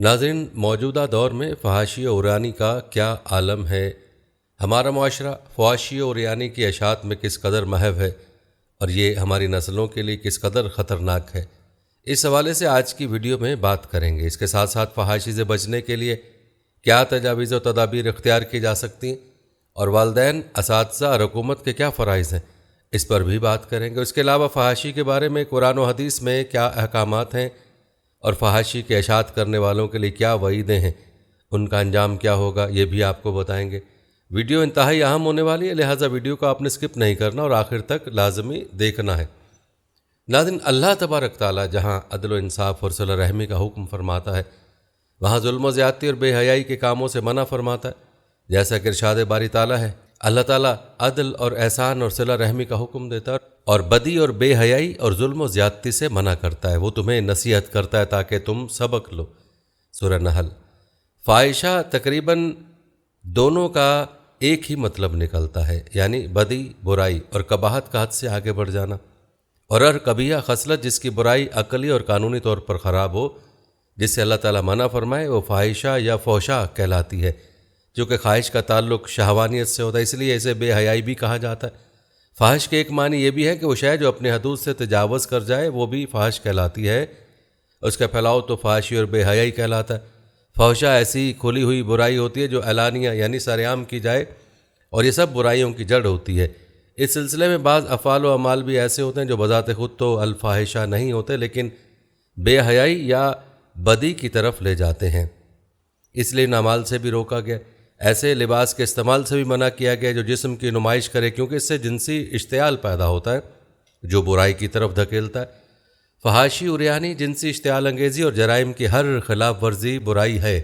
ناظرین، موجودہ دور میں فحاشی اور عریانی کا کیا عالم ہے؟ ہمارا معاشرہ فحاشی اور عریانی کی اشاعت میں کس قدر محو ہے اور یہ ہماری نسلوں کے لیے کس قدر خطرناک ہے، اس حوالے سے آج کی ویڈیو میں بات کریں گے۔ اس کے ساتھ ساتھ فحاشی سے بچنے کے لیے کیا تجاویز و تدابیر اختیار کی جا سکتی ہیں اور والدین، اساتذہ اور حکومت کے کیا فرائض ہیں، اس پر بھی بات کریں گے۔ اس کے علاوہ فحاشی کے بارے میں قرآن و حدیث میں کیا احکامات ہیں اور فحاشی کے اشاعت کرنے والوں کے لیے کیا وعیدیں ہیں، ان کا انجام کیا ہوگا، یہ بھی آپ کو بتائیں گے۔ ویڈیو انتہائی اہم ہونے والی ہے، لہٰذا ویڈیو کو آپ نے سکپ نہیں کرنا اور آخر تک لازمی دیکھنا ہے۔ ناظرین، اللہ تبارک تعالیٰ جہاں عدل و انصاف اور صلہ رحمی کا حکم فرماتا ہے، وہاں ظلم و زیادتی اور بے حیائی کے کاموں سے منع فرماتا ہے۔ جیسا کہ ارشاد باری تعالیٰ ہے، اللہ تعالیٰ عدل اور احسان اور صلہ رحمی کا حکم دیتا ہے اور بدی اور بے حیائی اور ظلم و زیادتی سے منع کرتا ہے۔ وہ تمہیں نصیحت کرتا ہے تاکہ تم سبق لو۔ سورہ نحل۔ فاحشہ تقریباً دونوں کا ایک ہی مطلب نکلتا ہے، یعنی بدی، برائی اور قباحت کا حد سے آگے بڑھ جانا، اور ہر قبیحہ خصلت جس کی برائی عقلی اور قانونی طور پر خراب ہو، جس سے اللہ تعالیٰ منع فرمائے، وہ فاحشہ یا فحشا کہلاتی ہے۔ چونکہ خواہش کا تعلق شہوانیت سے ہوتا ہے، اس لیے اسے بے حیائی بھی کہا جاتا ہے۔ فحش کے ایک معنی یہ بھی ہے کہ وہ شے جو اپنے حدود سے تجاوز کر جائے وہ بھی فحش کہلاتی ہے۔ اس کا پھیلاؤ تو فحاشی اور بے حیائی کہلاتا ہے۔ فحشہ ایسی کھلی ہوئی برائی ہوتی ہے جو اعلانیہ یعنی سر عام کی جائے، اور یہ سب برائیوں کی جڑ ہوتی ہے۔ اس سلسلے میں بعض افعال و اعمال بھی ایسے ہوتے ہیں جو بذات خود تو الفاحشہ نہیں ہوتے، لیکن بے حیائی یا بدی کی طرف لے جاتے ہیں، اس لیے ان اعمال سے بھی روکا گیا۔ ایسے لباس کے استعمال سے بھی منع کیا گیا جو جسم کی نمائش کرے، کیونکہ اس سے جنسی اشتعال پیدا ہوتا ہے جو برائی کی طرف دھکیلتا ہے۔ فحاشی اور عریانی جنسی اشتعال انگیزی اور جرائم کی ہر خلاف ورزی برائی ہے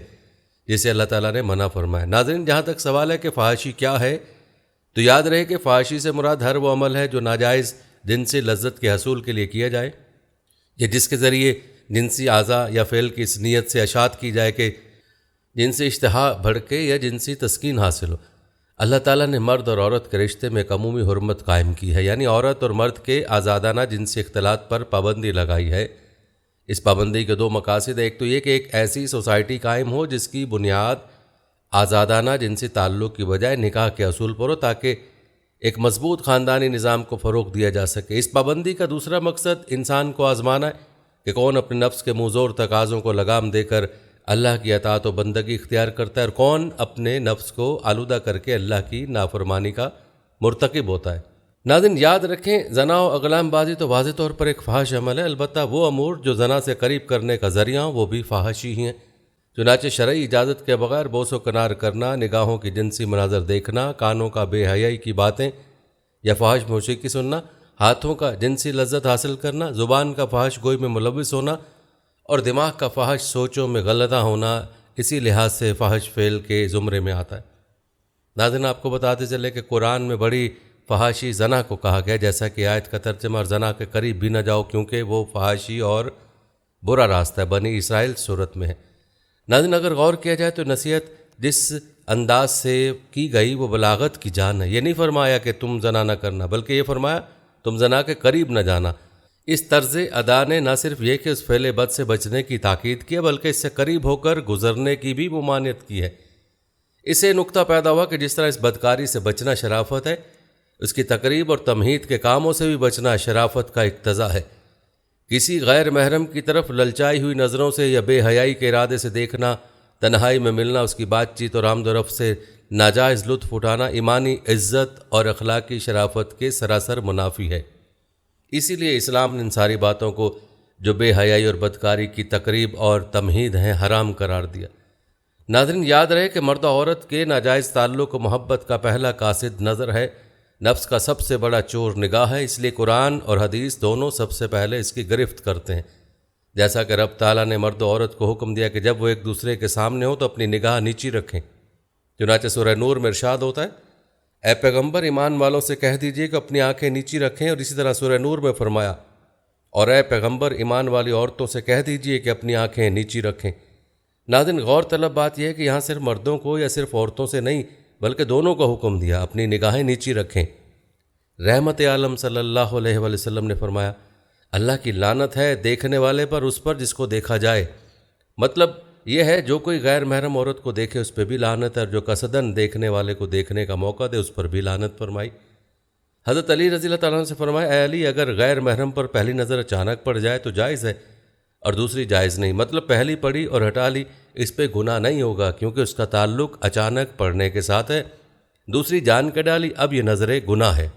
جسے اللہ تعالیٰ نے منع فرمایا۔ ناظرین، جہاں تک سوال ہے کہ فحاشی کیا ہے، تو یاد رہے کہ فحاشی سے مراد ہر وہ عمل ہے جو ناجائز جنسی لذت کے حصول کے لیے کیا جائے، یا جس کے ذریعے جنسی اعضاء یا فعل کی اس نیت سے اشاعت کی جائے کہ جنسی اشتہا بھڑکے یا جنسی تسکین حاصل ہو۔ اللہ تعالیٰ نے مرد اور عورت کے رشتے میں ایک عمومی حرمت قائم کی ہے، یعنی عورت اور مرد کے آزادانہ جنسی اختلاط پر پابندی لگائی ہے۔ اس پابندی کے دو مقاصد ہیں، ایک تو یہ کہ ایک ایسی سوسائٹی قائم ہو جس کی بنیاد آزادانہ جنسی تعلق کی بجائے نکاح کے اصول پر ہو، تاکہ ایک مضبوط خاندانی نظام کو فروغ دیا جا سکے۔ اس پابندی کا دوسرا مقصد انسان کو آزمانا ہے کہ کون اپنے نفس کے منہ زور تقاضوں کو لگام دے کر اللہ کی اطاعت و بندگی اختیار کرتا ہے، اور کون اپنے نفس کو آلودہ کر کے اللہ کی نافرمانی کا مرتکب ہوتا ہے۔ ناظرین، یاد رکھیں، زنا و اغلام بازی تو واضح طور پر ایک فحش عمل ہے، البتہ وہ امور جو زنا سے قریب کرنے کا ذریعہ ہوں وہ بھی فحاشی ہی ہیں۔ چنانچہ شرعی اجازت کے بغیر بوس و کنار کرنا، نگاہوں کی جنسی مناظر دیکھنا، کانوں کا بے حیائی کی باتیں یا فحش موسیقی سننا، ہاتھوں کا جنسی لذت حاصل کرنا، زبان کا فحش گوئی میں ملوث ہونا اور دماغ کا فحش سوچوں میں غلطہ ہونا اسی لحاظ سے فحش فعل کے زمرے میں آتا ہے۔ ناظرین، آپ کو بتاتے چلے کہ قرآن میں بڑی فحاشی زنا کو کہا گیا، جیسا کہ آیت کا ترجمہ اور زنا کے قریب بھی نہ جاؤ کیونکہ وہ فحاشی اور برا راستہ ہے، بنی اسرائیل صورت میں ہے۔ ناظرین، اگر غور کیا جائے تو نصیحت جس انداز سے کی گئی وہ بلاغت کی جان ہے۔ یہ نہیں فرمایا کہ تم زنا نہ کرنا، بلکہ یہ فرمایا تم زنا کے قریب نہ جانا۔ اس طرز ادا نے نہ صرف یہ کہ اس فعل بد سے بچنے کی تاکید کی ہے، بلکہ اس سے قریب ہو کر گزرنے کی بھی ممانعت کی ہے۔ اس سے نقطہ پیدا ہوا کہ جس طرح اس بدکاری سے بچنا شرافت ہے، اس کی تقریب اور تمہید کے کاموں سے بھی بچنا شرافت کا اقتضا ہے۔ کسی غیر محرم کی طرف للچائی ہوئی نظروں سے یا بے حیائی کے ارادے سے دیکھنا، تنہائی میں ملنا، اس کی بات چیت اور آمد و رفت سے ناجائز لطف اٹھانا ایمانی عزت اور اخلاقی شرافت کے سراسر منافی ہے۔ اسی لیے اسلام نے ان ساری باتوں کو جو بے حیائی اور بدکاری کی تقریب اور تمہید ہیں حرام قرار دیا۔ ناظرین، یاد رہے کہ مرد و عورت کے ناجائز تعلق و محبت کا پہلا قاصد نظر ہے، نفس کا سب سے بڑا چور نگاہ ہے، اس لیے قرآن اور حدیث دونوں سب سے پہلے اس کی گرفت کرتے ہیں۔ جیسا کہ رب تعالیٰ نے مرد و عورت کو حکم دیا کہ جب وہ ایک دوسرے کے سامنے ہو تو اپنی نگاہ نیچی رکھیں۔ چنانچہ سورہ نور میں ارشاد ہوتا ہے، اے پیغمبر، ایمان والوں سے کہہ دیجئے کہ اپنی آنکھیں نیچی رکھیں، اور اسی طرح سورہ نور میں فرمایا، اور اے پیغمبر، ایمان والی عورتوں سے کہہ دیجئے کہ اپنی آنکھیں نیچی رکھیں۔ ناظرین، غور طلب بات یہ ہے کہ یہاں صرف مردوں کو یا صرف عورتوں سے نہیں بلکہ دونوں کو حکم دیا اپنی نگاہیں نیچی رکھیں۔ رحمت عالم صلی اللہ علیہ وآلہ وسلم نے فرمایا، اللہ کی لعنت ہے دیکھنے والے پر، اس پر جس کو دیکھا جائے۔ مطلب یہ ہے جو کوئی غیر محرم عورت کو دیکھے اس پہ بھی لعنت ہے، اور جو قصدن دیکھنے والے کو دیکھنے کا موقع دے اس پر بھی لعنت فرمائی۔ حضرت علی رضی اللہ تعالیٰ عنہ سے فرمایا، اے علی، اگر غیر محرم پر پہلی نظر اچانک پڑ جائے تو جائز ہے اور دوسری جائز نہیں، مطلب پہلی پڑی اور ہٹا لی، اس پہ گناہ نہیں ہوگا کیونکہ اس کا تعلق اچانک پڑنے کے ساتھ ہے، دوسری جان کے ڈالی، اب یہ نظر گناہ ہے۔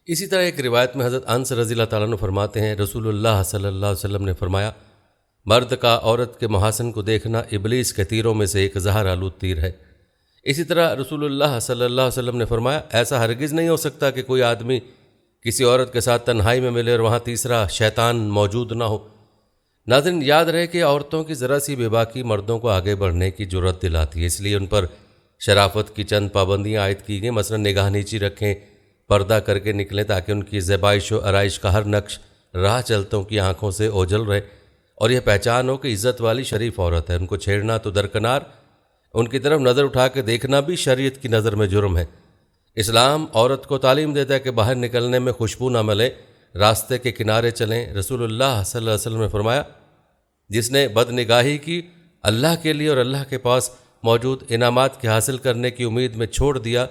اسی طرح ایک روایت میں حضرت انس رضی اللہ تعالیٰ عنہ فرماتے ہیں، رسول اللہ صلی اللہ علیہ وسلم نے فرمایا، مرد کا عورت کے محاسن کو دیکھنا ابلیس کے تیروں میں سے ایک زہر آلود تیر ہے۔ اسی طرح رسول اللہ صلی اللہ علیہ وسلم نے فرمایا، ایسا ہرگز نہیں ہو سکتا کہ کوئی آدمی کسی عورت کے ساتھ تنہائی میں ملے اور وہاں تیسرا شیطان موجود نہ ہو۔ ناظرین، یاد رہے کہ عورتوں کی ذرا سی بے باکی مردوں کو آگے بڑھنے کی جرأت دلاتی ہے، اس لیے ان پر شرافت کی چند پابندیاں عائد کی گئیں، مثلا نگاہ نیچی رکھیں، پردہ کر کے نکلیں تاکہ ان کی زیبائش و آرائش کا ہر نقش راہ چلتوں کی آنکھوں سے اوجھل رہے اور یہ پہچان ہو کہ عزت والی شریف عورت ہے۔ ان کو چھیڑنا تو درکنار، ان کی طرف نظر اٹھا کے دیکھنا بھی شریعت کی نظر میں جرم ہے۔ اسلام عورت کو تعلیم دیتا ہے کہ باہر نکلنے میں خوشبو نہ ملے، راستے کے کنارے چلیں۔ رسول اللہ صلی اللہ علیہ وسلم نے فرمایا، جس نے بد نگاہی کی اللہ کے لیے اور اللہ کے پاس موجود انعامات کے حاصل کرنے کی امید میں چھوڑ دیا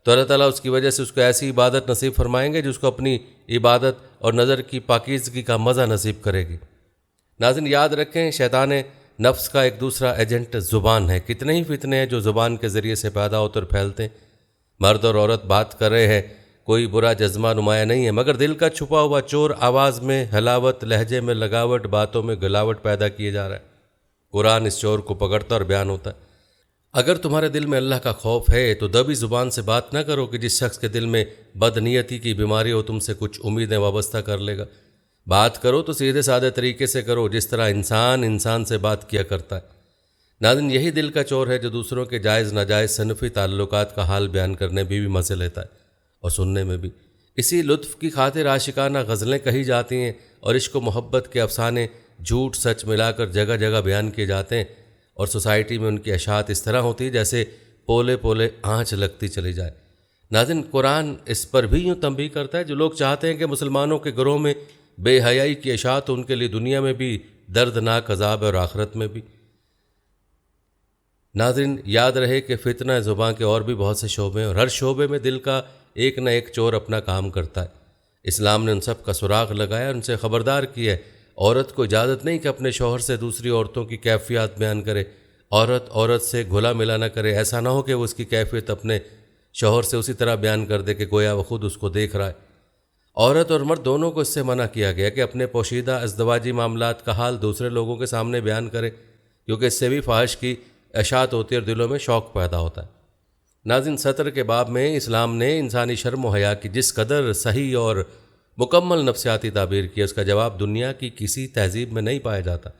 تو اللہ تعالیٰ اس کی وجہ سے اس کو ایسی عبادت نصیب فرمائیں گے جو اس کو اپنی عبادت اور نظر کی پاکیزگی کا مزہ نصیب کرے گی۔ ناظرین، یاد رکھیں، شیطان نفس کا ایک دوسرا ایجنٹ زبان ہے۔ کتنے ہی فتنے ہیں جو زبان کے ذریعے سے پیدا ہوتے اور پھیلتے ہیں۔ مرد اور عورت بات کر رہے ہیں، کوئی برا جذبہ نمایاں نہیں ہے، مگر دل کا چھپا ہوا چور آواز میں حلاوت، لہجے میں لگاوٹ، باتوں میں گلاوٹ پیدا کیے جا رہا ہے۔ قرآن اس چور کو پکڑتا اور بیان ہوتا ہے، اگر تمہارے دل میں اللہ کا خوف ہے تو دبی زبان سے بات نہ کرو کہ جس شخص کے دل میں بد نیتی کی بیماری ہو تم سے کچھ امیدیں وابستہ کر لے گا۔ بات کرو تو سیدھے سادے طریقے سے کرو، جس طرح انسان سے بات کیا کرتا ہے۔ ناظرین، یہی دل کا چور ہے جو دوسروں کے جائز ناجائز صنفی تعلقات کا حال بیان کرنے میں بھی مزے لیتا ہے اور سننے میں بھی۔ اسی لطف کی خاطر عاشقانہ غزلیں کہی جاتی ہیں اور عشق و محبت کے افسانے جھوٹ سچ ملا کر جگہ جگہ بیان کیے جاتے ہیں، اور سوسائٹی میں ان کی اشاعت اس طرح ہوتی ہے جیسے پولے پولے آنچ لگتی چلی جائے۔ ناظرین، قرآن اس پر بھی یوں تنبیہ کرتا ہے، جو لوگ چاہتے ہیں کہ مسلمانوں کے گروہ میں بے حیائی کی اشاعت ان کے لیے دنیا میں بھی دردناک عذاب ہے اور آخرت میں بھی۔ ناظرین، یاد رہے کہ فتنہ زبان کے اور بھی بہت سے شعبے ہیں اور ہر شعبے میں دل کا ایک نہ ایک چور اپنا کام کرتا ہے۔ اسلام نے ان سب کا سراغ لگایا اور ان سے خبردار کیا ہے۔ عورت کو اجازت نہیں کہ اپنے شوہر سے دوسری عورتوں کی کیفیات بیان کرے، عورت سے گھلا ملا نہ کرے، ایسا نہ ہو کہ وہ اس کی کیفیت اپنے شوہر سے اسی طرح بیان کر دے کہ گویا وہ خود اس کو دیکھ رہا ہے۔ عورت اور مرد دونوں کو اس سے منع کیا گیا کہ اپنے پوشیدہ ازدواجی معاملات کا حال دوسرے لوگوں کے سامنے بیان کرے، کیونکہ اس سے بھی فحش کی اشاعت ہوتی ہے اور دلوں میں شوق پیدا ہوتا ہے۔ ناظرین، سطر کے باب میں اسلام نے انسانی شرم و حیا کی جس قدر صحیح اور مکمل نفسیاتی تعبیر کی، اس کا جواب دنیا کی کسی تہذیب میں نہیں پایا جاتا۔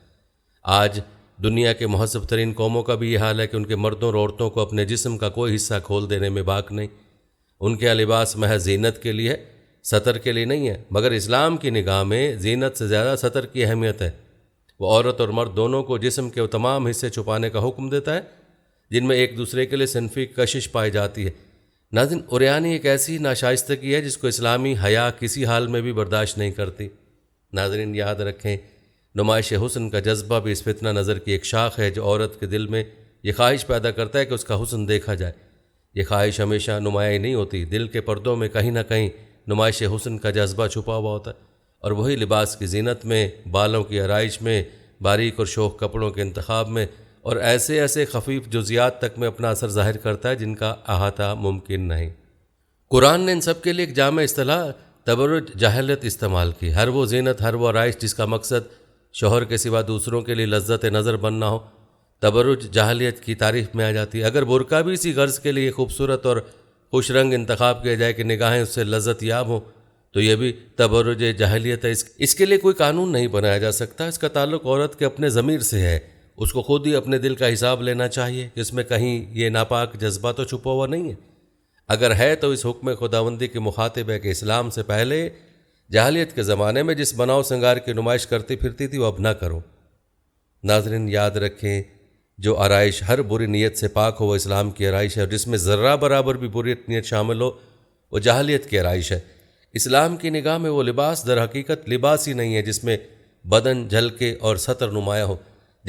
آج دنیا کے مہذب ترین قوموں کا بھی یہ حال ہے کہ ان کے مردوں اور عورتوں کو اپنے جسم کا کوئی حصہ کھول دینے میں باک نہیں۔ ان کے لباس محض زینت کے لیے ہے، سطر کے لیے نہیں ہے، مگر اسلام کی نگاہ میں زینت سے زیادہ سطر کی اہمیت ہے۔ وہ عورت اور مرد دونوں کو جسم کے وہ تمام حصے چھپانے کا حکم دیتا ہے جن میں ایک دوسرے کے لیے صنفی کشش پائی جاتی ہے۔ ناظرین، عریانی ایک ایسی ناشائستگی ہے جس کو اسلامی حیا کسی حال میں بھی برداشت نہیں کرتی۔ ناظرین، یاد رکھیں، نمائش حسن کا جذبہ بھی اس فتنہ نظر کی ایک شاخ ہے جو عورت کے دل میں یہ خواہش پیدا کرتا ہے کہ اس کا حسن دیکھا جائے۔ یہ خواہش ہمیشہ نمایاں نہیں ہوتی، دل کے پردوں میں کہیں نہ کہیں نمائش حسن کا جذبہ چھپا ہوا ہوتا ہے، اور وہی لباس کی زینت میں، بالوں کی آرائش میں، باریک اور شوخ کپڑوں کے انتخاب میں اور ایسے خفیف جزیات تک میں اپنا اثر ظاہر کرتا ہے جن کا احاطہ ممکن نہیں۔ قرآن نے ان سب کے لیے ایک جامع اصطلاح تبرج جاہلیت استعمال کی۔ ہر وہ زینت، ہر وہ آرائش جس کا مقصد شوہر کے سوا دوسروں کے لیے لذت نظر بننا ہو، تبرج جاہلیت کی تعریف میں آ جاتی ہے۔ اگر برقع بھی اسی غرض کے لیے خوبصورت اور خوش رنگ انتخاب کیا جائے کہ نگاہیں اس سے لذت یاب ہوں، تو یہ بھی تبرج جاہلیت ہے۔ اس کے لیے کوئی قانون نہیں بنایا جا سکتا، اس کا تعلق عورت کے اپنے ضمیر سے ہے۔ اس کو خود ہی اپنے دل کا حساب لینا چاہیے کہ اس میں کہیں یہ ناپاک جذبہ تو چھپا ہوا نہیں ہے۔ اگر ہے تو اس حکم خداوندی کے مخاطب ہے کہ اسلام سے پہلے جاہلیت کے زمانے میں جس بناؤ سنگار کی نمائش کرتی پھرتی تھی وہ اب نہ کرو۔ ناظرین، یاد رکھیں، جو آرائش ہر بری نیت سے پاک ہو وہ اسلام کی آرائش ہے، اور جس میں ذرہ برابر بھی بری نیت شامل ہو وہ جاہلیت کی آرائش ہے۔ اسلام کی نگاہ میں وہ لباس در حقیقت لباس ہی نہیں ہے جس میں بدن جھلکے اور سطر نمایاں ہو۔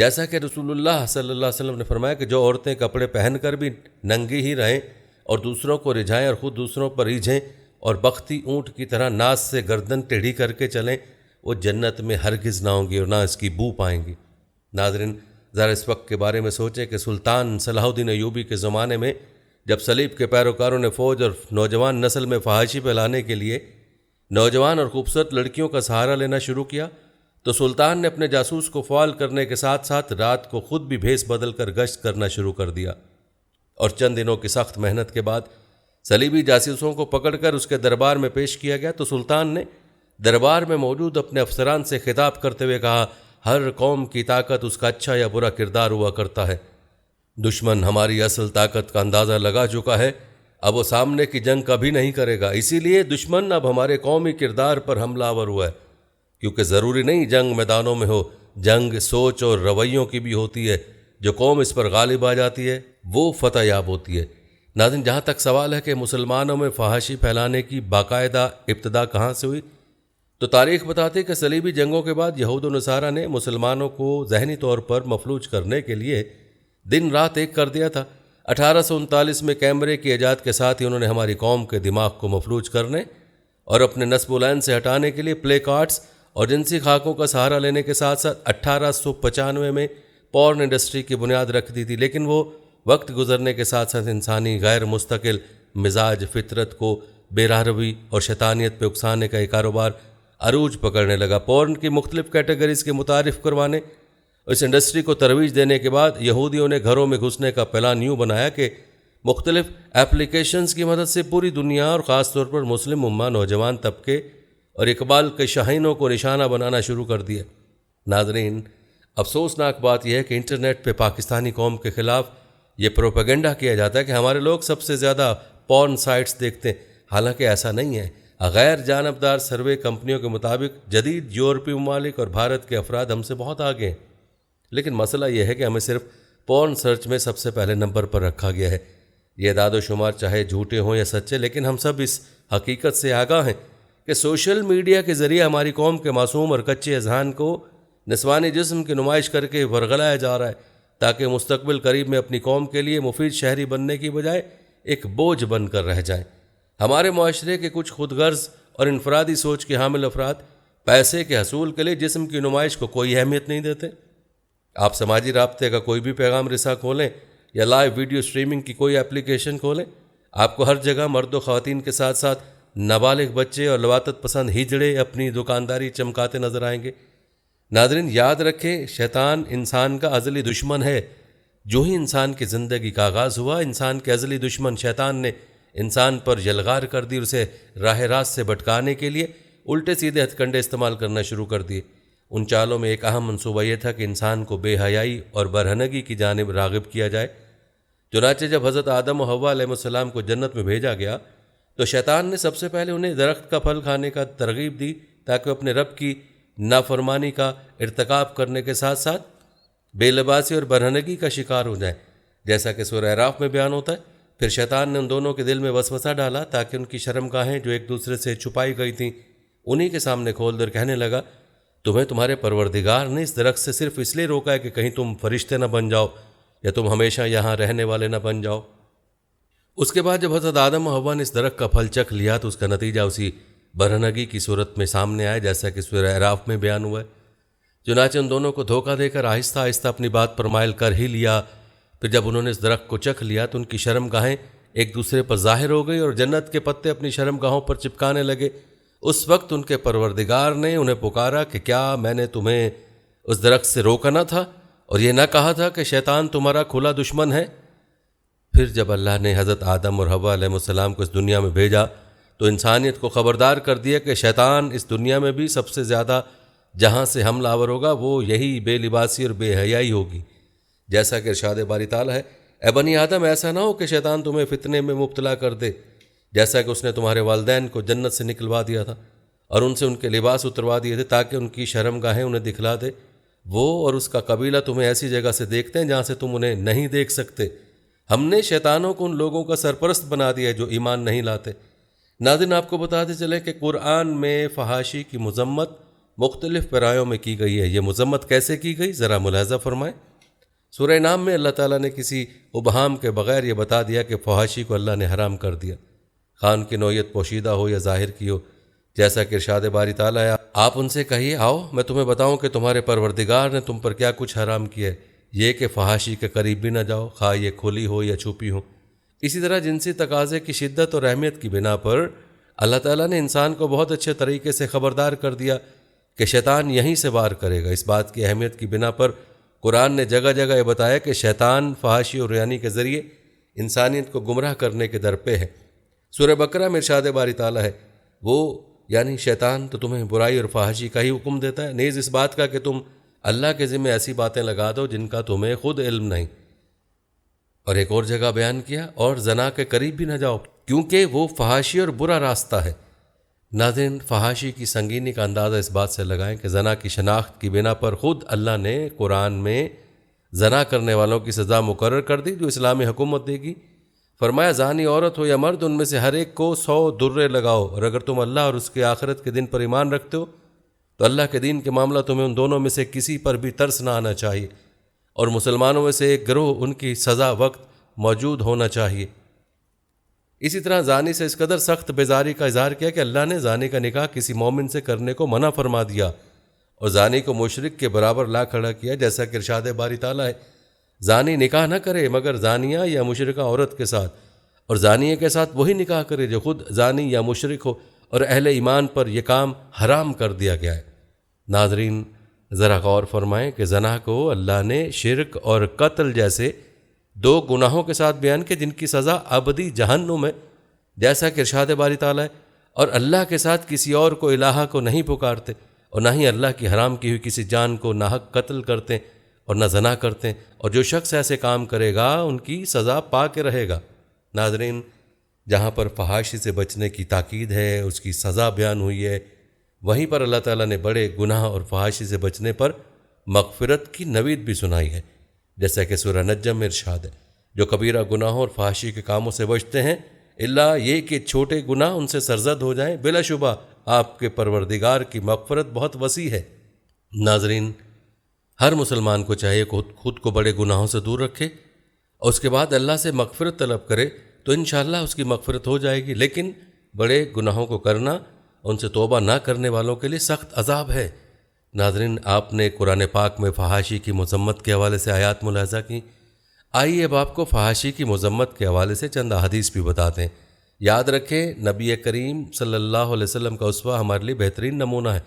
جیسا کہ رسول اللہ صلی اللہ علیہ وسلم نے فرمایا کہ جو عورتیں کپڑے پہن کر بھی ننگی ہی رہیں اور دوسروں کو رجھائیں اور خود دوسروں پر ریجھیں اور بختی اونٹ کی طرح ناز سے گردن ٹیڑھی کر کے چلیں، وہ جنت میں ہرگز نہ ہوں گی اور نہ اس کی بو پائیں گی۔ ناظرین، ذرا اس وقت کے بارے میں سوچیں کہ سلطان صلاح الدین ایوبی کے زمانے میں جب صلیب کے پیروکاروں نے فوج اور نوجوان نسل میں فحاشی پھیلانے کے لیے نوجوان اور خوبصورت لڑکیوں کا سہارا لینا شروع کیا، تو سلطان نے اپنے جاسوس کو فعال کرنے کے ساتھ ساتھ رات کو خود بھی بھیس بدل کر گشت کرنا شروع کر دیا، اور چند دنوں کی سخت محنت کے بعد صلیبی جاسوسوں کو پکڑ کر اس کے دربار میں پیش کیا گیا تو سلطان نے دربار میں موجود اپنے افسران سے خطاب کرتے ہوئے کہا، ہر قوم کی طاقت اس کا اچھا یا برا کردار ہوا کرتا ہے۔ دشمن ہماری اصل طاقت کا اندازہ لگا چکا ہے، اب وہ سامنے کی جنگ کبھی نہیں کرے گا، اسی لیے دشمن اب ہمارے قومی کردار پر حملہ آور ہوا ہے، کیونکہ ضروری نہیں جنگ میدانوں میں ہو، جنگ سوچ اور رویوں کی بھی ہوتی ہے، جو قوم اس پر غالب آ جاتی ہے وہ فتح یاب ہوتی ہے۔ ناظرین، جہاں تک سوال ہے کہ مسلمانوں میں فحاشی پھیلانے کی باقاعدہ ابتدا کہاں سے ہوئی، تو تاریخ بتاتی کہ صلیبی جنگوں کے بعد یہود و نصارہ نے مسلمانوں کو ذہنی طور پر مفلوج کرنے کے لیے دن رات ایک کر دیا تھا۔ 1839 میں کیمرے کی ایجاد کے ساتھ ہی انہوں نے ہماری قوم کے دماغ کو مفلوج کرنے اور اپنے نصب العین سے ہٹانے کے لیے پلے کارڈز اور جنسی خاکوں کا سہارا لینے کے ساتھ ساتھ 1895 میں پورن انڈسٹری کی بنیاد رکھ دی تھی، لیکن وہ وقت گزرنے کے ساتھ ساتھ انسانی غیر مستقل مزاج فطرت کو بے راہروی اور شیطانیت پہ اکسانے کا یہ کاروبار عروج پکڑنے لگا۔ پورن کی مختلف کیٹیگریز کے متعارف کروانے، اس انڈسٹری کو ترویج دینے کے بعد یہودیوں نے گھروں میں گھسنے کا پلان یوں بنایا کہ مختلف ایپلیکیشنز کی مدد سے پوری دنیا اور خاص طور پر مسلم امہ نوجوان طبقے اور اقبال کے شاہینوں کو نشانہ بنانا شروع کر دیا۔ ناظرین، افسوسناک بات یہ ہے کہ انٹرنیٹ پہ پاکستانی قوم کے خلاف یہ پروپیگنڈا کیا جاتا ہے کہ ہمارے لوگ سب سے زیادہ پورن سائٹس دیکھتے ہیں، حالانکہ ایسا نہیں ہے۔ غیر جانبدار سروے کمپنیوں کے مطابق جدید یورپی ممالک اور بھارت کے افراد ہم سے بہت آگے ہیں، لیکن مسئلہ یہ ہے کہ ہمیں صرف پورن سرچ میں سب سے پہلے نمبر پر رکھا گیا ہے۔ یہ اعداد و شمار چاہے جھوٹے ہوں یا سچے، لیکن ہم سب اس حقیقت سے آگاہ ہیں کہ سوشل میڈیا کے ذریعے ہماری قوم کے معصوم اور کچے اذہان کو نسوانی جسم کی نمائش کر کے ورغلایا جا رہا ہے، تاکہ مستقبل قریب میں اپنی قوم کے لیے مفید شہری بننے کی بجائے ایک بوجھ بن کر رہ جائیں۔ ہمارے معاشرے کے کچھ خود غرض اور انفرادی سوچ کے حامل افراد پیسے کے حصول کے لیے جسم کی نمائش کو کوئی اہمیت نہیں دیتے۔ آپ سماجی رابطے کا کوئی بھی پیغام رساں کھولیں یا لائیو ویڈیو سٹریمنگ کی کوئی اپلیکیشن کھولیں، آپ کو ہر جگہ مرد و خواتین کے ساتھ ساتھ نابالغ بچے اور لواطت پسند ہجڑے اپنی دکانداری چمکاتے نظر آئیں گے۔ ناظرین، یاد رکھیں، شیطان انسان کا ازلی دشمن ہے۔ جو ہی انسان کی زندگی کا آغاز ہوا، انسان کے ازلی دشمن شیطان نے انسان پر یلغار کر دی، اسے راہ راست سے بھٹکانے کے لیے الٹے سیدھے ہتھ کنڈے استعمال کرنا شروع کر دیے۔ ان چالوں میں ایک اہم منصوبہ یہ تھا کہ انسان کو بے حیائی اور برہنگی کی جانب راغب کیا جائے۔ چنانچہ جب حضرت آدم و حوا علیہ السلام کو جنت میں بھیجا گیا تو شیطان نے سب سے پہلے انہیں درخت کا پھل کھانے کا ترغیب دی تاکہ وہ اپنے رب کی نافرمانی کا ارتکاب کرنے کے ساتھ ساتھ بے لباسی اور برہنگی کا شکار ہو جائیں، جیسا کہ سورہ اعراف میں بیان ہوتا ہے۔ پھر شیطان نے ان دونوں کے دل میں وسوسہ ڈالا تاکہ ان کی شرمگاہیں جو ایک دوسرے سے چھپائی گئی تھیں انہی کے سامنے کھول در کہنے لگا، تمہیں تمہارے پروردگار نے اس درخت سے صرف اس لیے روکا ہے کہ کہیں تم فرشتے نہ بن جاؤ یا تم ہمیشہ یہاں رہنے والے نہ بن جاؤ۔ اس کے بعد جب حضرت آدم و حوا نے اس درخت کا پھل چکھ لیا تو اس کا نتیجہ اسی برہنگی کی صورت میں سامنے آیا، جیسا کہ سورہ اعراف میں بیان ہوا ہے۔ چنانچہ ان دونوں کو دھوکہ دے کر آہستہ آہستہ اپنی بات پر مائل کر ہی لیا۔ پھر جب انہوں نے اس درخت کو چکھ لیا تو ان کی شرمگاہیں ایک دوسرے پر ظاہر ہو گئی اور جنت کے پتے اپنی شرمگاہوں پر چپکانے لگے۔ اس وقت ان کے پروردگار نے انہیں پکارا کہ کیا میں نے تمہیں اس درخت سے روکا نہ تھا اور یہ نہ کہا تھا کہ شیطان تمہارا کھلا دشمن ہے؟ پھر جب اللہ نے حضرت آدم اور حوا علیہ السلام کو اس دنیا میں بھیجا تو انسانیت کو خبردار کر دیا کہ شیطان اس دنیا میں بھی سب سے زیادہ جہاں سے حملہ آور ہوگا وہ یہی بے لباسی اور بے حیائی ہوگی، جیسا کہ ارشاد باری تعالیٰ ہے، اے بنی آدم، ایسا نہ ہو کہ شیطان تمہیں فتنے میں مبتلا کر دے، جیسا کہ اس نے تمہارے والدین کو جنت سے نکلوا دیا تھا اور ان سے ان کے لباس اتروا دیے تھے تاکہ ان کی شرمگاہیں انہیں دکھلا دے۔ وہ اور اس کا قبیلہ تمہیں ایسی جگہ سے دیکھتے ہیں جہاں سے تم انہیں نہیں دیکھ سکتے۔ ہم نے شیطانوں کو ان لوگوں کا سرپرست بنا دیا جو ایمان نہیں لاتے۔ ناظرین، آپ کو بتاتے چلے کہ قرآن میں فحاشی کی مذمت مختلف پیرایوں میں کی گئی ہے۔ یہ مذمت کیسے کی گئی ذرا ملاحظہ فرمائیں۔ سورہ نام میں اللہ تعالیٰ نے کسی ابہام کے بغیر یہ بتا دیا کہ فحاشی کو اللہ نے حرام کر دیا، خواہ ان کی نوعیت پوشیدہ ہو یا ظاہر کی ہو، جیسا کہ ارشاد باری تعالیٰ ہے، آپ ان سے کہیے آؤ میں تمہیں بتاؤں کہ تمہارے پروردگار نے تم پر کیا کچھ حرام کیا ہے، یہ کہ فحاشی کے قریب بھی نہ جاؤ، خواہ یہ کھلی ہو یا چھپی ہو۔ اسی طرح جنسی تقاضے کی شدت اور اہمیت کی بنا پر اللہ تعالیٰ نے انسان کو بہت اچھے طریقے سے خبردار کر دیا کہ شیطان یہیں سے وار کرے گا۔ اس بات کی اہمیت کی بنا پر قرآن نے جگہ جگہ یہ بتایا کہ شیطان فحاشی اور ریانی کے ذریعے انسانیت کو گمراہ کرنے کے در پہ ہے۔ سورہ بقرہ میں ارشاد باری تعالیٰ ہے، وہ یعنی شیطان تو تمہیں برائی اور فحاشی کا ہی حکم دیتا ہے، نیز اس بات کا کہ تم اللہ کے ذمہ ایسی باتیں لگا دو جن کا تمہیں خود علم نہیں۔ اور ایک اور جگہ بیان کیا، اور زنا کے قریب بھی نہ جاؤ کیونکہ وہ فحاشی اور برا راستہ ہے۔ ناظرین، فحاشی کی سنگینی کا اندازہ اس بات سے لگائیں کہ زنا کی شناخت کی بنا پر خود اللہ نے قرآن میں زنا کرنے والوں کی سزا مقرر کر دی جو اسلامی حکومت دے گی۔ فرمایا زانی عورت ہو یا مرد ان میں سے ہر ایک کو 100 درے لگاؤ، اور اگر تم اللہ اور اس کے آخرت کے دن پر ایمان رکھتے ہو تو اللہ کے دین کے معاملہ تمہیں ان دونوں میں سے کسی پر بھی ترس نہ آنا چاہیے، اور مسلمانوں میں سے ایک گروہ ان کی سزا وقت موجود ہونا چاہیے۔ اسی طرح زانی سے اس قدر سخت بیزاری کا اظہار کیا کہ اللہ نے زانی کا نکاح کسی مومن سے کرنے کو منع فرما دیا اور زانی کو مشرک کے برابر لا کھڑا کیا، جیسا کہ ارشاد باری تعالیٰ ہے، زانی نکاح نہ کرے مگر زانیہ یا مشرکہ عورت کے ساتھ، اور زانیہ کے ساتھ وہی نکاح کرے جو خود زانی یا مشرک ہو، اور اہل ایمان پر یہ کام حرام کر دیا گیا ہے۔ ناظرین، ذرا غور فرمائیں کہ زنا کو اللہ نے شرک اور قتل جیسے 2 گناہوں کے ساتھ بیان کیا جن کی سزا ابدی جہنم ہے، جیسا کہ ارشاد باری تعالیٰ ہے، اور اللہ کے ساتھ کسی اور کو الہ کو نہیں پکارتے، اور نہ ہی اللہ کی حرام کی ہوئی کسی جان کو ناحق قتل کرتے اور نہ زنا کرتے، اور جو شخص ایسے کام کرے گا ان کی سزا پا کے رہے گا۔ ناظرین، جہاں پر فحاشی سے بچنے کی تاکید ہے، اس کی سزا بیان ہوئی ہے، وہیں پر اللہ تعالیٰ نے بڑے گناہ اور فحاشی سے بچنے پر مغفرت کی نوید بھی سنائی ہے، جیسا کہ سورہ نجم میں ارشاد ہے، جو کبیرہ گناہوں اور فحاشی کے کاموں سے بچتے ہیں الا یہ کہ چھوٹے گناہ ان سے سرزد ہو جائیں، بلا شبہ آپ کے پروردگار کی مغفرت بہت وسیع ہے۔ ناظرین، ہر مسلمان کو چاہیے خود کو بڑے گناہوں سے دور رکھے اور اس کے بعد اللہ سے مغفرت طلب کرے تو انشاءاللہ اس کی مغفرت ہو جائے گی، لیکن بڑے گناہوں کو کرنا، ان سے توبہ نہ کرنے والوں کے لیے سخت عذاب ہے۔ ناظرین، آپ نے قرآن پاک میں فحاشی کی مذمت کے حوالے سے آیات ملاحظہ کی، آئیے اب آپ کو فحاشی کی مذمت کے حوالے سے چند احادیث بھی بتاتے ہیں۔ یاد رکھیں، نبی کریم صلی اللہ علیہ وسلم کا اسوہ ہمارے لیے بہترین نمونہ ہے،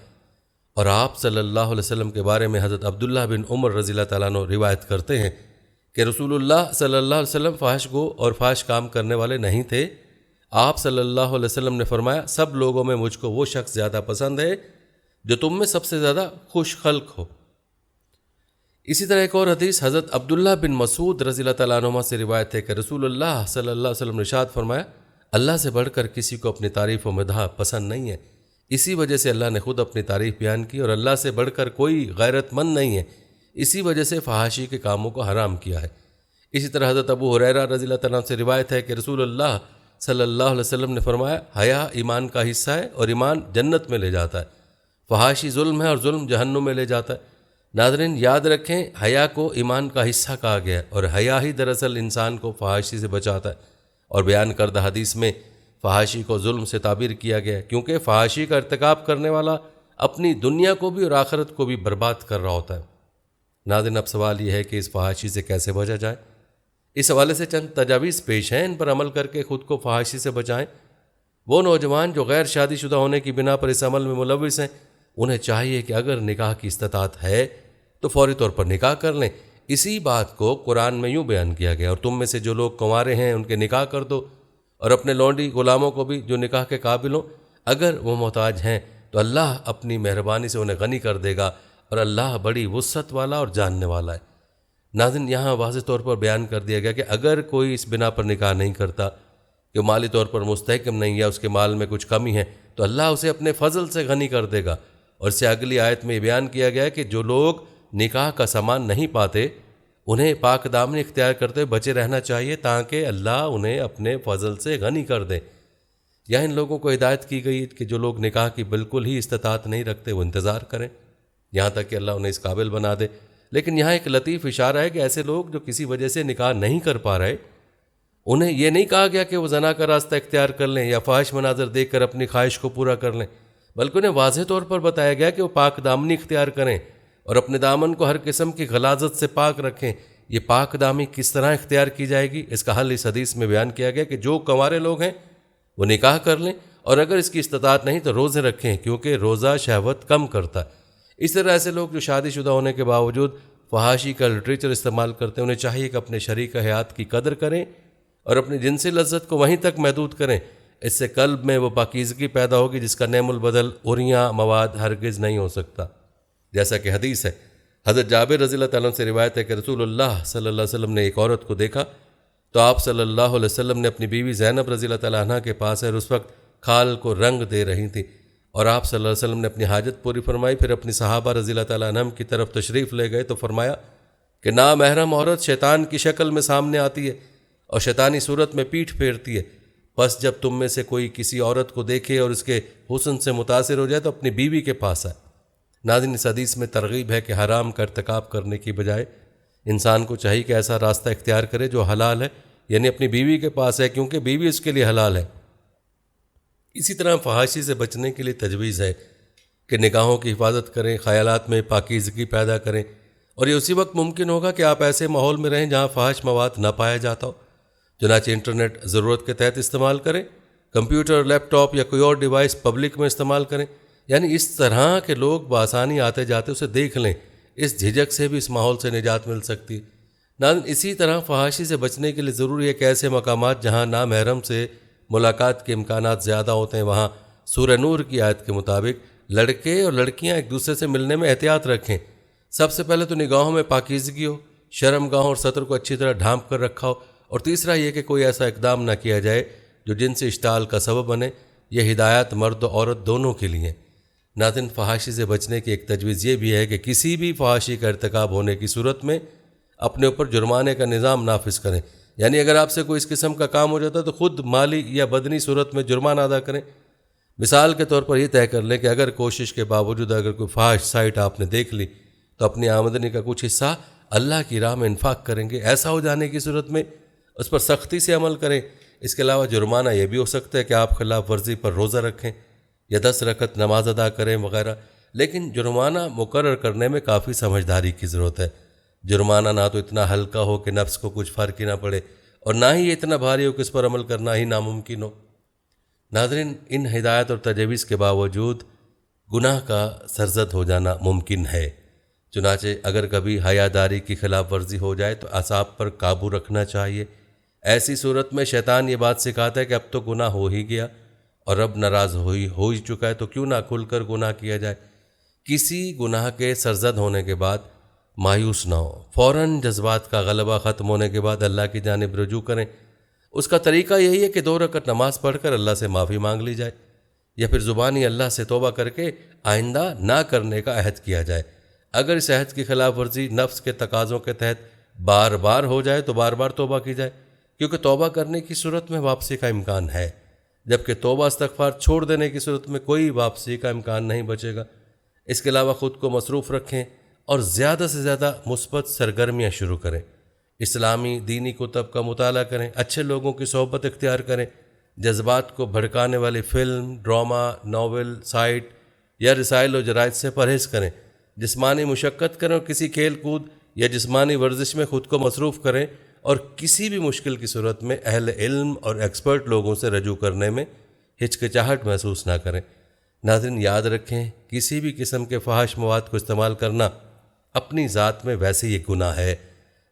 اور آپ صلی اللہ علیہ وسلم کے بارے میں حضرت عبداللہ بن عمر رضی اللہ تعالیٰ عنہ روایت کرتے ہیں کہ رسول اللہ صلی اللہ علیہ وسلم فحش گو اور فحش کام کرنے والے نہیں تھے۔ آپ صلی اللہ علیہ وسلم نے فرمایا، سب لوگوں میں مجھ کو وہ شخص زیادہ پسند ہے جو تم میں سب سے زیادہ خوش خلق ہو۔ اسی طرح ایک اور حدیث حضرت عبداللہ بن مسعود رضی اللہ تعالیٰ عنہ سے روایت ہے کہ رسول اللہ صلی اللہ علیہ وسلم نے ارشاد فرمایا، اللہ سے بڑھ کر کسی کو اپنی تعریف و مدح پسند نہیں ہے، اسی وجہ سے اللہ نے خود اپنی تعریف بیان کی، اور اللہ سے بڑھ کر کوئی غیرت مند نہیں ہے، اسی وجہ سے فحاشی کے کاموں کو حرام کیا ہے۔ اسی طرح حضرت ابو ہریرہ رضی اللہ تعالیٰ عنہ سے روایت ہے کہ رسول اللہ صلی اللہ علیہ وسلم نے فرمایا، حیا ایمان کا حصہ ہے اور ایمان جنت میں لے جاتا ہے، فحاشی ظلم ہے اور ظلم جہنم میں لے جاتا ہے۔ ناظرین، یاد رکھیں، حیا کو ایمان کا حصہ کہا گیا ہے، اور حیا ہی دراصل انسان کو فحاشی سے بچاتا ہے، اور بیان کردہ حدیث میں فحاشی کو ظلم سے تعبیر کیا گیا ہے، کیونکہ فحاشی کا ارتکاب کرنے والا اپنی دنیا کو بھی اور آخرت کو بھی برباد کر رہا ہوتا ہے۔ ناظرین، اب سوال یہ ہے کہ اس فحاشی سے کیسے بچا جائے؟ اس حوالے سے چند تجاویز پیش ہیں، ان پر عمل کر کے خود کو فحاشی سے بچائیں۔ وہ نوجوان جو غیر شادی شدہ ہونے کی بنا پر اس عمل میں ملوث ہیں، انہیں چاہیے کہ اگر نکاح کی استطاعت ہے تو فوری طور پر نکاح کر لیں۔ اسی بات کو قرآن میں یوں بیان کیا گیا، اور تم میں سے جو لوگ کنوارے ہیں ان کے نکاح کر دو، اور اپنے لونڈی غلاموں کو بھی جو نکاح کے قابل ہوں، اگر وہ محتاج ہیں تو اللہ اپنی مہربانی سے انہیں غنی کر دے گا، اور اللہ بڑی وسعت والا اور جاننے والا ہے۔ ناظرین، یہاں واضح طور پر بیان کر دیا گیا کہ اگر کوئی اس بنا پر نکاح نہیں کرتا کہ مالی طور پر مستحکم نہیں یا اس کے مال میں کچھ کمی ہے، تو اللہ اسے اپنے فضل سے غنی کر دے گا۔ اور اس سے اگلی آیت میں یہ بیان کیا گیا ہے کہ جو لوگ نکاح کا سامان نہیں پاتے انہیں پاک دامنی اختیار کرتے ہوئے بچے رہنا چاہیے تاکہ اللہ انہیں اپنے فضل سے غنی کر دے۔ یہاں ان لوگوں کو ہدایت کی گئی کہ جو لوگ نکاح کی بالکل ہی استطاعت نہیں رکھتے وہ انتظار کریں یہاں تک کہ اللہ انہیں اس قابل بنا دے۔ لیکن یہاں ایک لطیف اشارہ ہے کہ ایسے لوگ جو کسی وجہ سے نکاح نہیں کر پا رہے، انہیں یہ نہیں کہا گیا کہ وہ زنا کا راستہ اختیار کر لیں یا فاحش مناظر دیکھ کر اپنی خواہش کو پورا کر لیں، بلکہ انہیں واضح طور پر بتایا گیا کہ وہ پاک دامنی اختیار کریں اور اپنے دامن کو ہر قسم کی غلاظت سے پاک رکھیں۔ یہ پاک دامی کس طرح اختیار کی جائے گی، اس کا حل اس حدیث میں بیان کیا گیا کہ جو کنوارے لوگ ہیں وہ نکاح کر لیں، اور اگر اس کی استطاعت نہیں تو روزے رکھیں، کیونکہ روزہ شہوت کم کرتا ہے۔ اس طرح ایسے لوگ جو شادی شدہ ہونے کے باوجود فحاشی کا لٹریچر استعمال کرتے ہیں، انہیں چاہیے کہ اپنے شریک حیات کی قدر کریں اور اپنی جنسی لذت کو وہیں تک محدود کریں۔ اس سے قلب میں وہ پاکیزگی پیدا ہوگی جس کا نعم البدل اریاں مواد ہرگز نہیں ہو سکتا۔ جیسا کہ حدیث ہے، حضرت جابر رضی اللہ تعالیٰ عنہ سے روایت ہے کہ رسول اللہ صلی اللہ علیہ وسلم نے ایک عورت کو دیکھا تو آپ صلی اللہ علیہ وسلم نے اپنی بیوی زینب رضی اللہ تعالیٰ عنہ کے پاس ہے اور اس وقت کھال کو رنگ دے رہی تھی، اور آپ صلی اللہ علیہ وسلم نے اپنی حاجت پوری فرمائی، پھر اپنی صحابہ رضی اللہ تعالیٰ عنہم کی طرف تشریف لے گئے تو فرمایا کہ نامحرم عورت شیطان کی شکل میں سامنے آتی ہے اور شیطانی صورت میں پیٹھ پھیرتی ہے، بس جب تم میں سے کوئی کسی عورت کو دیکھے اور اس کے حسن سے متاثر ہو جائے تو اپنی بیوی کے پاس آئے۔ ناظرین، اس حدیث میں ترغیب ہے کہ حرام کا ارتکاب کرنے کی بجائے انسان کو چاہیے کہ ایسا راستہ اختیار کرے جو حلال ہے، یعنی اپنی بیوی کے پاس ہے، کیونکہ بیوی اس کے لیے حلال ہے۔ اسی طرح فحاشی سے بچنے کے لیے تجویز ہے کہ نگاہوں کی حفاظت کریں، خیالات میں پاکیزگی پیدا کریں، اور یہ اسی وقت ممکن ہوگا کہ آپ ایسے ماحول میں رہیں جہاں فحش مواد نہ پایا جاتا ہو۔ چنانچہ انٹرنیٹ ضرورت کے تحت استعمال کریں، کمپیوٹر، لیپ ٹاپ یا کوئی اور ڈیوائس پبلک میں استعمال کریں، یعنی اس طرح کہ لوگ بآسانی آتے جاتے اسے دیکھ لیں۔ اس جھجک سے بھی اس ماحول سے نجات مل سکتی ہے۔ ناظرین، اسی طرح فحاشی سے بچنے کے لیے ضروری ہے کہ ایسے مقامات جہاں نامحرم سے ملاقات کے امکانات زیادہ ہوتے ہیں وہاں سورہ نور کی آیت کے مطابق لڑکے اور لڑکیاں ایک دوسرے سے ملنے میں احتیاط رکھیں۔ سب سے پہلے تو نگاہوں میں پاکیزگی ہو، شرم گاہوں اور سطر کو اچھی طرح ڈھانپ کر رکھا ہو، اور تیسرا یہ کہ کوئی ایسا اقدام نہ کیا جائے جو جنسی اشتعال کا سبب بنے۔ یہ ہدایت مرد و عورت دونوں کے لیے ہیں۔ ناظرین، فحاشی سے بچنے کی ایک تجویز یہ بھی ہے کہ کسی بھی فحاشی کا ارتکاب ہونے کی صورت میں اپنے اوپر جرمانے کا نظام نافذ کریں، یعنی اگر آپ سے کوئی اس قسم کا کام ہو جاتا ہے تو خود مالی یا بدنی صورت میں جرمانہ ادا کریں۔ مثال کے طور پر یہ طے کر لیں کہ اگر کوشش کے باوجود اگر کوئی فحش سائٹ آپ نے دیکھ لی تو اپنی آمدنی کا کچھ حصہ اللہ کی راہ میں انفاق کریں گے۔ ایسا ہو جانے کی صورت میں اس پر سختی سے عمل کریں۔ اس کے علاوہ جرمانہ یہ بھی ہو سکتا ہے کہ آپ خلاف ورزی پر روزہ رکھیں یا 10 رکعت نماز ادا کریں وغیرہ، لیکن جرمانہ مقرر کرنے میں کافی سمجھداری کی ضرورت ہے۔ جرمانہ نہ تو اتنا ہلکا ہو کہ نفس کو کچھ فرق ہی نہ پڑے، اور نہ ہی یہ اتنا بھاری ہو کہ اس پر عمل کرنا ہی ناممکن ہو۔ ناظرین، ان ہدایت اور تجاویز کے باوجود گناہ کا سرزد ہو جانا ممکن ہے۔ چنانچہ اگر کبھی حیاداری کی خلاف ورزی ہو جائے تو اعصاب پر قابو رکھنا چاہیے۔ ایسی صورت میں شیطان یہ بات سکھاتا ہے کہ اب تو گناہ ہو ہی گیا اور اب ناراض ہو ہی چکا ہے، تو کیوں نہ کھل کر گناہ کیا جائے۔ کسی گناہ کے سرزد ہونے کے بعد مایوس نہ ہو، فوراً جذبات کا غلبہ ختم ہونے کے بعد اللہ کی جانب رجوع کریں۔ اس کا طریقہ یہی ہے کہ 2 رکعت نماز پڑھ کر اللہ سے معافی مانگ لی جائے، یا پھر زبانی اللہ سے توبہ کر کے آئندہ نہ کرنے کا عہد کیا جائے۔ اگر اس عہد کی خلاف ورزی نفس کے تقاضوں کے تحت بار بار ہو جائے تو بار بار توبہ کی جائے، کیونکہ توبہ کرنے کی صورت میں واپسی کا امکان ہے، جبکہ توبہ استغفار چھوڑ دینے کی صورت میں کوئی واپسی کا امکان نہیں بچے گا۔ اس کے علاوہ خود کو مصروف رکھیں اور زیادہ سے زیادہ مثبت سرگرمیاں شروع کریں۔ اسلامی دینی کتب کا مطالعہ کریں، اچھے لوگوں کی صحبت اختیار کریں، جذبات کو بھڑکانے والی فلم، ڈرامہ، ناول، سائٹ یا رسائل و جرائد سے پرہیز کریں، جسمانی مشقت کریں اور کسی کھیل کود یا جسمانی ورزش میں خود کو مصروف کریں، اور کسی بھی مشکل کی صورت میں اہل علم اور ایکسپرٹ لوگوں سے رجوع کرنے میں ہچکچاہٹ محسوس نہ کریں۔ ناظرین، یاد رکھیں، کسی بھی قسم کے فحش مواد کو استعمال کرنا اپنی ذات میں ویسے ہی گناہ ہے۔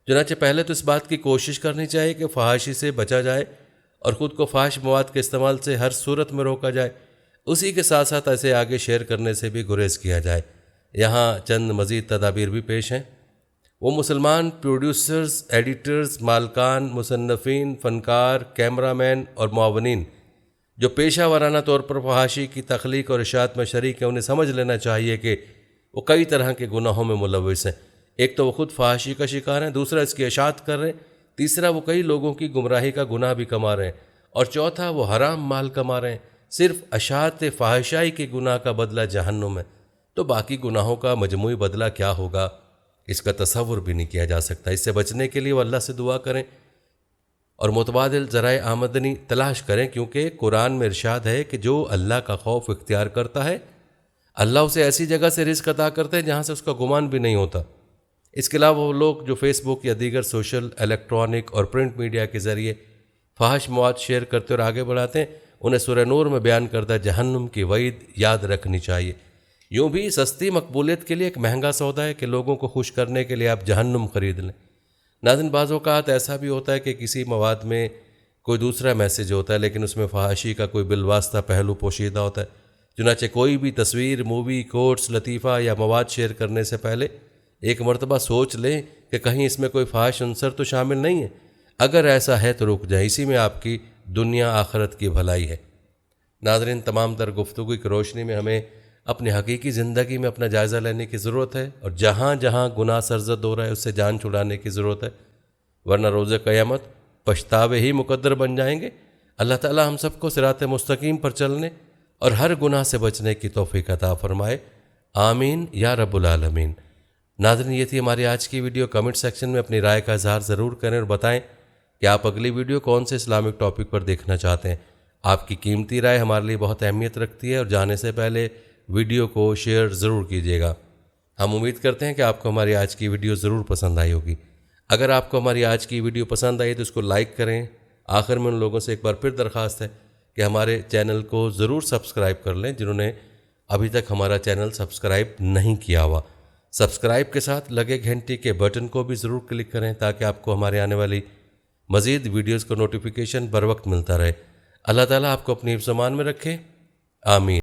چنانچہ پہلے تو اس بات کی کوشش کرنی چاہیے کہ فحاشی سے بچا جائے اور خود کو فحش مواد کے استعمال سے ہر صورت میں روکا جائے۔ اسی کے ساتھ ساتھ ایسے آگے شیئر کرنے سے بھی گریز کیا جائے۔ یہاں چند مزید تدابیر بھی پیش ہیں۔ وہ مسلمان پروڈیوسرز، ایڈیٹرز، مالکان، مصنفین، فنکار، کیمرہ مین اور معاونین جو پیشہ ورانہ طور پر فحاشی کی تخلیق اور اشاعت میں شریک ہیں، انہیں سمجھ لینا چاہیے کہ وہ کئی طرح کے گناہوں میں ملوث ہیں۔ ایک تو وہ خود فحاشی کا شکار ہیں، دوسرا اس کی اشاعت کر رہے ہیں، تیسرا وہ کئی لوگوں کی گمراہی کا گناہ بھی کما رہے ہیں، اور چوتھا وہ حرام مال کما رہے ہیں، صرف اشاعت فحشائی کے گناہ کا بدلہ جہنم ہے، تو باقی گناہوں کا مجموعی بدلہ کیا ہوگا اس کا تصور بھی نہیں کیا جا سکتا۔ اس سے بچنے کے لیے وہ اللہ سے دعا کریں اور متبادل ذرائع آمدنی تلاش کریں، کیونکہ قرآن میں ارشاد ہے کہ جو اللہ کا خوف اختیار کرتا ہے اللہ اسے ایسی جگہ سے رزق عطا کرتے ہیں جہاں سے اس کا گمان بھی نہیں ہوتا۔ اس کے علاوہ وہ لوگ جو فیس بک یا دیگر سوشل، الیکٹرانک اور پرنٹ میڈیا کے ذریعے فحش مواد شیئر کرتے اور آگے بڑھاتے ہیں، انہیں سورہ نور میں بیان کردہ جہنم کی وعید یاد رکھنی چاہیے۔ یوں بھی سستی مقبولیت کے لیے ایک مہنگا سودا ہے کہ لوگوں کو خوش کرنے کے لیے آپ جہنم خرید لیں۔ ناظرین، بعض اوقات ایسا بھی ہوتا ہے کہ کسی مواد میں کوئی دوسرا میسج ہوتا ہے لیکن اس میں فحاشی کا کوئی بالواسطہ پہلو پوشیدہ ہوتا ہے۔ چنانچہ کوئی بھی تصویر، مووی، کوٹس، لطیفہ یا مواد شیئر کرنے سے پہلے ایک مرتبہ سوچ لیں کہ کہیں اس میں کوئی فحش عنصر تو شامل نہیں ہے۔ اگر ایسا ہے تو رک جائیں، اسی میں آپ کی دنیا آخرت کی بھلائی ہے۔ ناظرین، تمام تر گفتگو کی روشنی میں ہمیں اپنی حقیقی زندگی میں اپنا جائزہ لینے کی ضرورت ہے، اور جہاں جہاں گناہ سرزد ہو رہا ہے اس سے جان چھڑانے کی ضرورت ہے، ورنہ روز قیامت پچھتاوے ہی مقدر بن جائیں گے۔ اللہ تعالی ہم سب کو صراط مستقیم پر چلنے اور ہر گناہ سے بچنے کی توفیق عطا فرمائے، آمین یا رب العالمین۔ ناظرین، یہ تھی ہماری آج کی ویڈیو۔ کمنٹ سیکشن میں اپنی رائے کا اظہار ضرور کریں اور بتائیں کہ آپ اگلی ویڈیو کون سے اسلامک ٹاپک پر دیکھنا چاہتے ہیں۔ آپ کی قیمتی رائے ہمارے لیے بہت اہمیت رکھتی ہے، اور جانے سے پہلے ویڈیو کو شیئر ضرور کیجیے گا۔ ہم امید کرتے ہیں کہ آپ کو ہماری آج کی ویڈیو ضرور پسند آئی ہوگی۔ اگر آپ کو ہماری آج کی ویڈیو پسند آئی تو اس کو لائک کریں۔ آخر میں ان لوگوں سے ایک بار پھر درخواست ہے کہ ہمارے چینل کو ضرور سبسکرائب کر لیں جنہوں نے ابھی تک ہمارا چینل سبسکرائب نہیں کیا ہوا۔ سبسکرائب کے ساتھ لگے گھنٹی کے بٹن کو بھی ضرور کلک کریں تاکہ آپ کو ہمارے آنے والی مزید ویڈیوز کو نوٹیفیکیشن بر وقت ملتا رہے۔ اللہ تعالیٰ آپ کو اپنی حفظ و امان میں رکھے، آمین۔